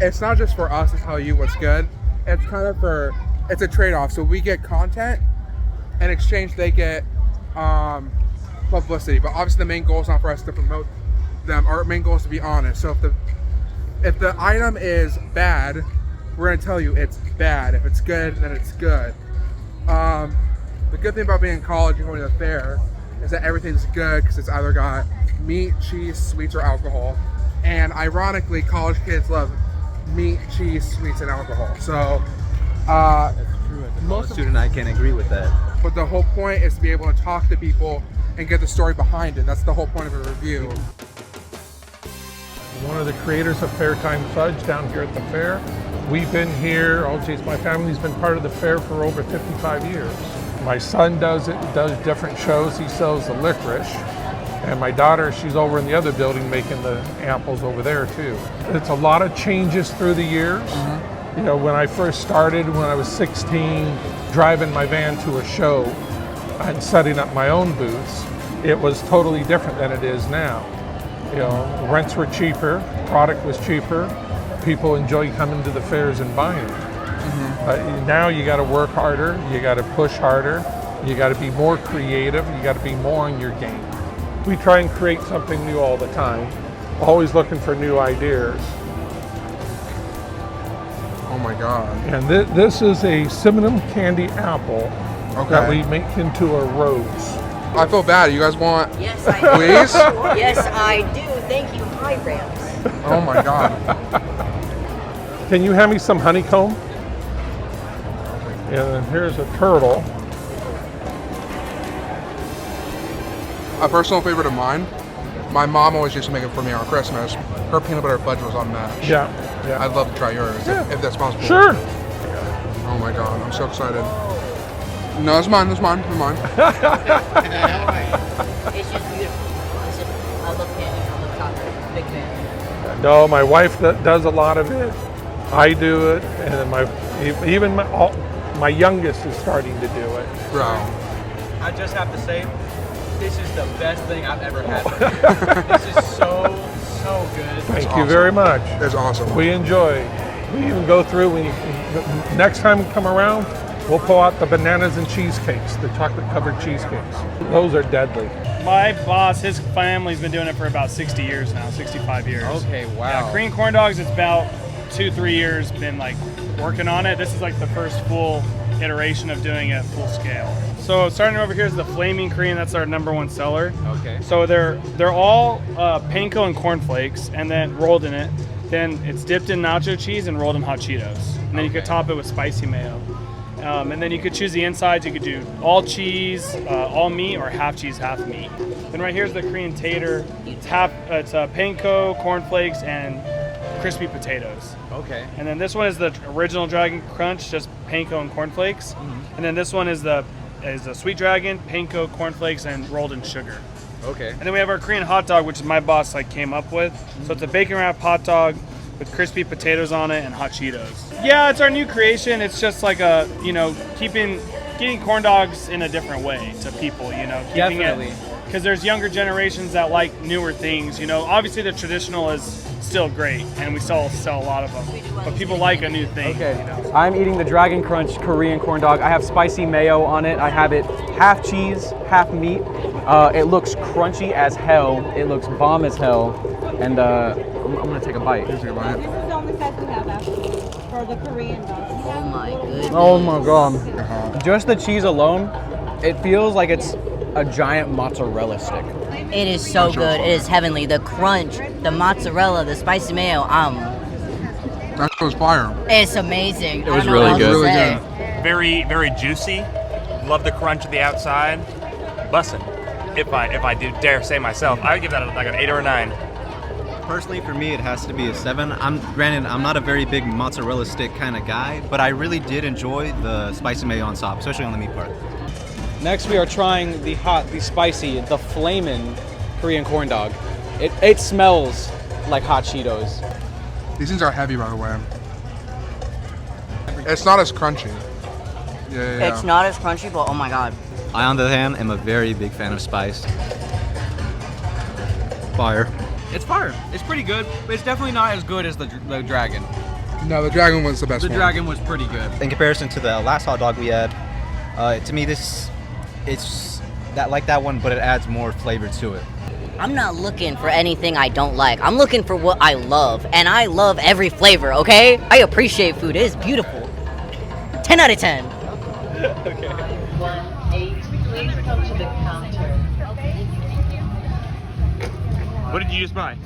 it's not just for us to tell you what's good. It's kind of it's a trade-off. So we get content, in exchange they get publicity. But obviously the main goal is not for us to promote them. Our main goal is to be honest. So if the item is bad, we're going to tell you it's bad. If it's good, then it's good. The good thing about being in college and going to the fair is that everything's good because it's either got meat, cheese, sweets, or alcohol. And ironically, college kids love meat, cheese, sweets, and alcohol. So that's true. As a college student, I can agree with that. But the whole point is to be able to talk to people and get the story behind it. That's the whole point of a review. One of the creators of Fairtime Fudge down here at the fair. We've been here, my family's been part of the fair for over 55 years. My son does different shows. He sells the licorice. And my daughter, she's over in the other building making the apples over there too. It's a lot of changes through the years. Mm-hmm. You know, when I first started, when I was 16, driving my van to a show and setting up my own booths, it was totally different than it is now. You know, rents were cheaper, product was cheaper, people enjoy coming to the fairs and buying it. Mm-hmm. Now you got to work harder, you got to push harder, you got to be more creative, you got to be more on your game. We try and create something new all the time, always looking for new ideas. Oh my God. And this is a cinnamon candy apple that we make into a rose. I feel bad. You guys want Yes, I do. please? Yes, I do. Thank you. Hi, Rams. Oh my God. Can you hand me some honeycomb? And then here's a turtle. A personal favorite of mine, my mom always used to make it for me on Christmas. Her peanut butter fudge was unmatched. Yeah. I'd love to try yours if that's possible. Sure. Oh my God, I'm so excited. No, it's mine, It's just beautiful. I love candy. I love chocolate. Big fan. No, my wife does a lot of it. I do it, and my youngest is starting to do it. Bro. I just have to say, this is the best thing I've ever had. This is so good. Thank you very much. It's awesome. We enjoy. We even go through, next time we come around, we'll pull out the bananas and cheesecakes, the chocolate covered cheesecakes. Those are deadly. My boss, his family's been doing it for about 60 years now, 65 years. Okay, wow. Yeah, Korean corn dogs, it's about 2-3 years been like working on it. This is like the first full iteration of doing it full scale. So starting over here is the Flaming Korean. That's our #1 seller. Okay. So they're all panko and cornflakes, and then rolled in it. Then it's dipped in nacho cheese and rolled in hot Cheetos. And then you could top it with spicy mayo. And then you could choose the insides. You could do all cheese, all meat, or half cheese, half meat. Then right here's the Korean tater. It's panko, cornflakes, and crispy potatoes. Okay. And then this one is the original Dragon Crunch, just panko and cornflakes. Mm-hmm. And then this one is the Sweet Dragon, panko, cornflakes, and rolled in sugar. Okay. And then we have our Korean hot dog, which my boss came up with. Mm-hmm. So it's a bacon wrapped hot dog with crispy potatoes on it and hot Cheetos. Yeah, it's our new creation. It's just like getting corn dogs in a different way to people, keeping Definitely. because there's younger generations that like newer things. Obviously the traditional is still great, and we sell a lot of them. But people like a new thing. Okay, I'm eating the Dragon Crunch Korean corn dog. I have spicy mayo on it. I have it half cheese, half meat. It looks crunchy as hell. It looks bomb as hell. And I'm gonna take a bite. This is the only size we have actually for the Korean dogs. Oh my goodness. Oh my God. Just the cheese alone, it feels like it's a giant mozzarella stick. It is so good. It is heavenly. The crunch, the mozzarella, the spicy mayo. That was fire. It's amazing. It was really good. Really good. Very, very juicy. Love the crunch of the outside. Bussin'. If I do dare say myself, I would give that like an 8 or a 9. Personally, for me, it has to be a 7. Granted, I'm not a very big mozzarella stick kind of guy, but I really did enjoy the spicy mayo on top, especially on the meat part. Next, we are trying the spicy, the flamin' Korean corn dog. It smells like hot Cheetos. These things are heavy, by the way. It's not as crunchy. Yeah. It's not as crunchy, but oh my God. I, on the other hand, am a very big fan of spice. Fire. It's fire. It's pretty good, but it's definitely not as good as the Dragon. No, the dragon was the best The one. dragon was pretty good. In comparison to the last hot dog we had, to me it's that like that one, but it adds more flavor to it. I'm not looking for anything I don't like. I'm looking for what I love, and I love every flavor, okay? I appreciate food. It is beautiful. 10 out of 10. Okay. 1-8, please come to the counter. What did you just buy?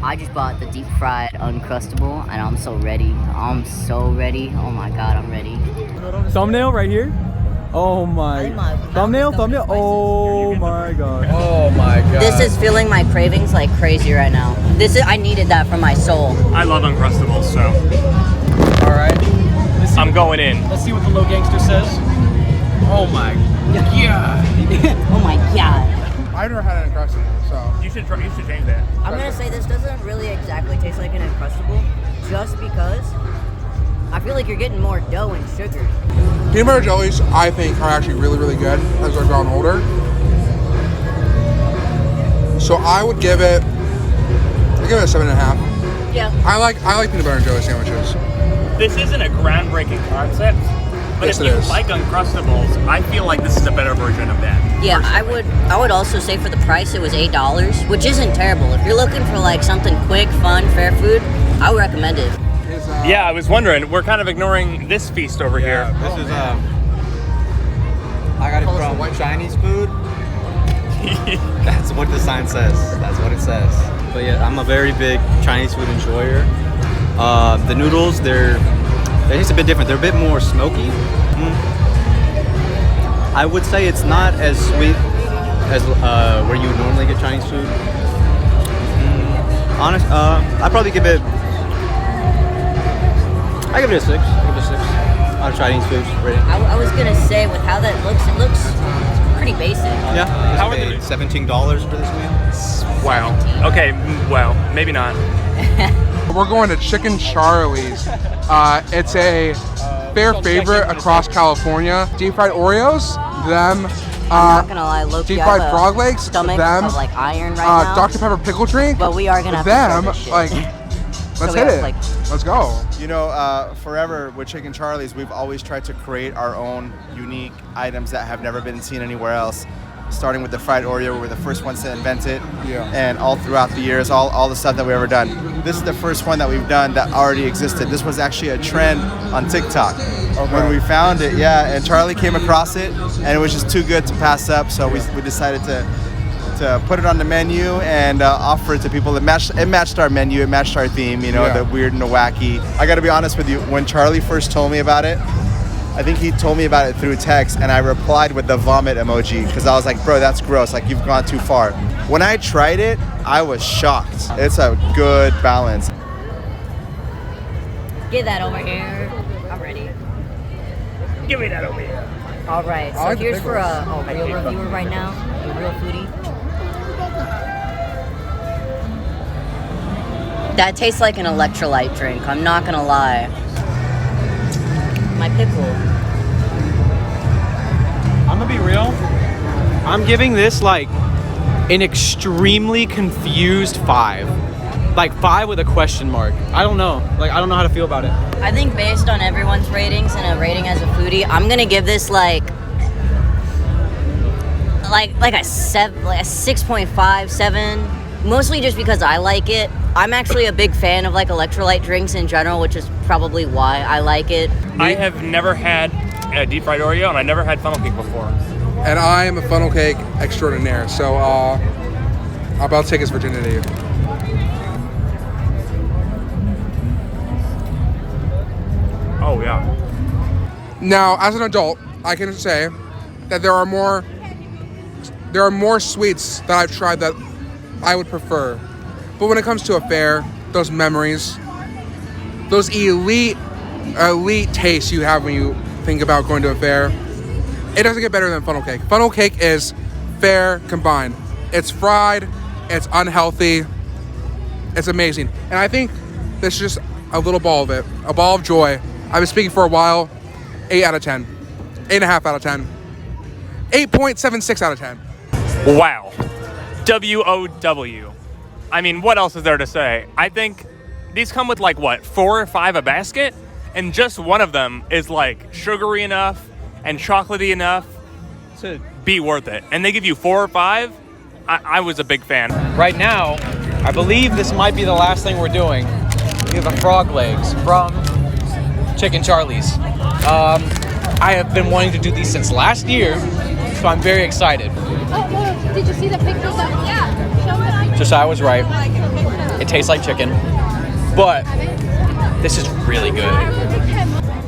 I just bought the deep fried Uncrustable, and I'm so ready. I'm so ready. Oh my god, I'm ready. Thumbnail right here. Oh my. Thumbnail. Oh my god. Oh my god. This is filling my cravings like crazy right now. I needed that for my soul. I love Uncrustables, so All right. I'm going in. Let's see what the low gangster says. Oh my. Yeah. Oh my god. I've never had an Uncrustable, so. You should change that. I'm gonna say this doesn't really exactly taste like an Uncrustable, just because I feel like you're getting more dough and sugar. Peanut butter jellies, I think, are actually really, really good as I've grown older. So I would give it, a 7.5. Yeah. I like peanut butter and jelly sandwiches. This isn't a groundbreaking concept, but Yes, if it you is. like Uncrustables, I feel like this is a better version of that. Yeah, I would also say for the price it was $8, which isn't terrible. If you're looking for like something quick, fun, fair food, I would recommend it. Yeah, I was wondering. We're kind of ignoring this feast over here. This is I got it from Chinese food. That's what the sign says. That's what it says. But yeah, I'm a very big Chinese food enjoyer. The noodles, they're just a bit different. They're a bit more smoky. I would say it's not as sweet as where you would normally get Chinese food. I'd probably give it. I give it a 6. On Chinese food rating. I was gonna say with how that looks, it looks pretty basic. Yeah. How are paid the- $17 for this meal. Wow. Okay, well, maybe not. We're going to Chicken Charlie's. It's a fair favorite across California. Deep fried Oreos, them. I'm not gonna lie, Loki, Deep I have fried a frog legs, stomach them. of like iron right now. Dr. Pepper pickle drink, But we are gonna have them. to start Like, this shit. let's we hit have, it. like- Let's go. You know, forever with Chicken Charlie's, we've always tried to create our own unique items that have never been seen anywhere else. Starting with the fried Oreo, we were the first ones to invent it. Yeah. And all throughout the years, all the stuff that we've ever done. This is the first one that we've done that already existed. This was actually a trend on TikTok. When we found it, yeah, and Charlie came across it, and it was just too good to pass up, so we decided to put it on the menu and offer it to people. It matched our menu, it matched our theme, you know, Yeah. the weird and the wacky. I gotta be honest with you, when Charlie first told me about it, I think he told me about it through text, and I replied with the vomit emoji because I was like, bro, that's gross, like you've gone too far. When I tried it, I was shocked. It's a good balance. Get that over here. I'm ready. Give me that over here. All right, so I like the here's for a pickles. real reviewer right now, a real foodie. That tastes like an electrolyte drink. I'm not gonna lie. My pickle. I'm gonna be real. I'm giving this like an extremely confused 5. Like 5 with a question mark. I don't know. Like I don't know how to feel about it. I think based on everyone's ratings and a rating as a foodie, I'm gonna give this like a 6.5, 7. Mostly just because I like it. I'm actually a big fan of like electrolyte drinks in general, which is probably why I like it. I have never had a deep fried Oreo, and I never had funnel cake before. And I am a funnel cake extraordinaire, so I'm about to take his virginity. Oh yeah. Now, as an adult, I can say that there are more sweets that I've tried that I would prefer. But when it comes to a fair, those memories, those elite tastes you have when you think about going to a fair, it doesn't get better than funnel cake. Funnel cake is fair combined. It's fried, it's unhealthy, it's amazing. And I think this is just a little ball of it, a ball of joy. I've been speaking for a while. 8 out of 10. 8.5 out of 10. 8.76 out of 10. Wow. WOW. I mean, what else is there to say? I think these come with like what, 4 or 5 a basket, and just one of them is like sugary enough and chocolatey enough to be worth it. And they give you 4 or 5. I was a big fan. Right now, I believe this might be the last thing we're doing. We have the frog legs from Chicken Charlie's. I have been wanting to do these since last year, so I'm very excited. Oh, did you see the pictures? Yeah. Show it. Josiah was right. It tastes like chicken, but this is really good.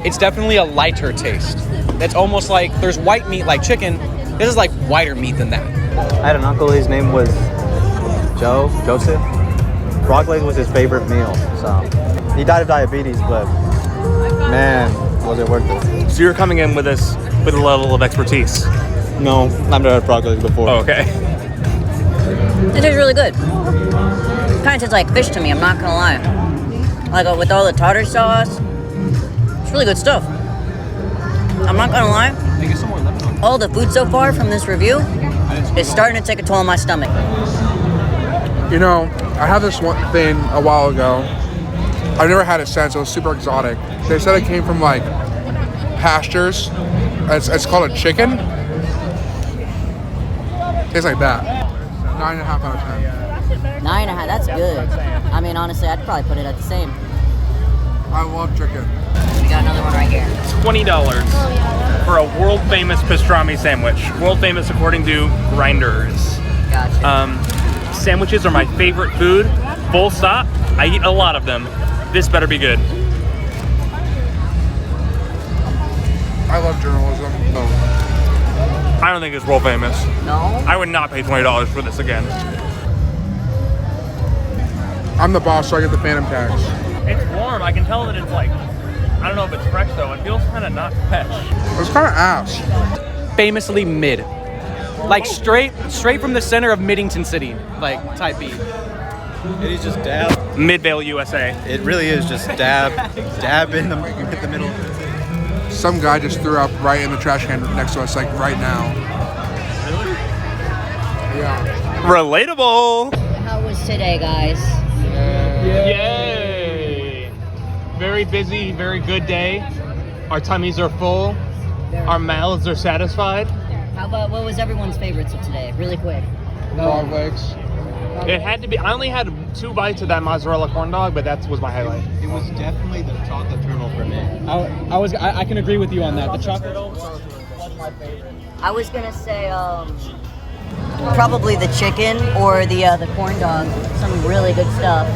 It's definitely a lighter taste. It's almost like there's white meat like chicken. This is like whiter meat than that. I had an uncle, his name was Joseph. Frog legs was his favorite meal, so. He died of diabetes, but man, was it worth it. So you're coming in with this with a level of expertise. No, I've never had frog legs before. Oh, okay. It tastes really good. Kind of tastes like fish to me, I'm not gonna lie. Like with all the tartar sauce, it's really good stuff. I'm not gonna lie. All the food so far from this review is starting to take a toll on my stomach. You know, I had this one thing a while ago. I've never had it since. It was super exotic. They said it came from like pastures. It's called a chicken. Tastes like that. 9.5 out of 10. 9.5, that's good. I mean, honestly, I'd probably put it at the same. I love chicken. We got another one right here. It's $20 for a world famous pastrami sandwich. World famous according to Grinders. Gotcha. Sandwiches are my favorite food. Full stop. I eat a lot of them. This better be good. I love journalism. I don't think it's world famous. No? I would not pay $20 for this again. I'm the boss, so I get the phantom tax. It's warm. I can tell that it's like, I don't know if it's fresh though. It feels kind of not fresh. It's kind of ass. Famously mid. Like straight from the center of Middington City, like type B. It is just dab. Midvale, USA. It really is just dab in the middle. Some guy just threw up right in the trash can next to us, like right now. Yeah. Relatable. How was today, guys? Yay! Very busy, very good day. Our tummies are full. Our mouths are satisfied. How about, what was everyone's favorites of today? Really quick. Frog legs. It had to be. I only had 2 bites of that mozzarella corn dog, but that was my highlight. It was definitely the chocolate turtle for me. I can agree with you on that. The chocolate. I was gonna say probably the chicken or the corn dog. Some really good stuff.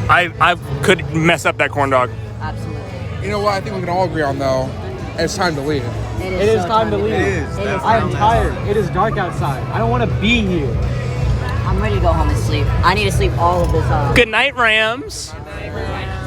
I could mess up that corn dog. Absolutely. You know what I think we can all agree on though? It's time to leave. It is time to leave. It is. I am tired. It is dark outside. I don't want to be here. I'm ready to go home and sleep. I need to sleep all of this off. Good night, Rams. Good night.